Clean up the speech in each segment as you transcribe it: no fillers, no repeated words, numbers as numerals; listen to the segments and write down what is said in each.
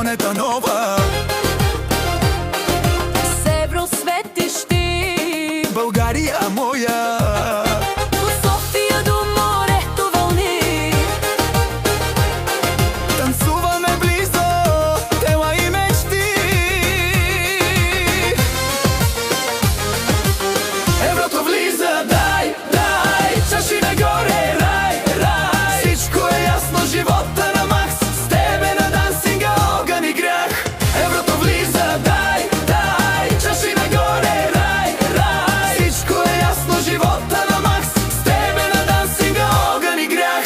планета нова. С евро светиш ти, България моя. от София до морето вълни. Танцуваме близо, тела и мечти. Еврото влиза, дай, дай, чаши нагоре, рай, рай. Всичко е ясно, живота на макс, с тебе на дансинга огън и грях. Еврото влиза, дай, дай, чаши нагоре, рай, рай. Всичко е ясно, живота на макс, с тебе на дансинга огън и грях.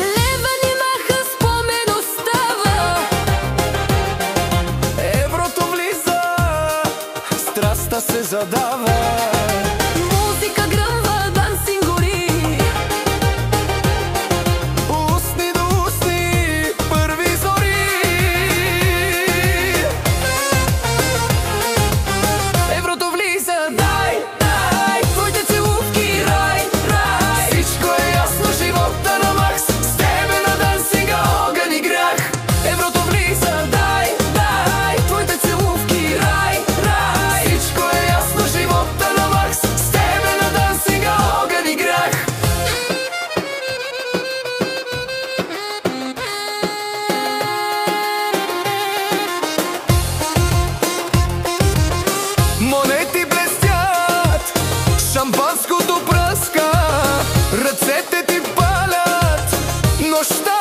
Лева ни маха, спомен остава. Еврото влиза, страстта се задава. Музика гръмва, дансинг гори. Устни до устни, първи зори. Еврото влиза, дай, дай, твоите целувки, рай, рай. Всичко е ясно, живота на макс, с тебе на дансинга огън и грях. Еврото влиза, дай, дай, твоите целувки, рай, рай. Всичко е ясно, живота на макс, с тебе на дансинга огън и грях. Монети блестят, шампанското пръска, ръцете ти палят, нощта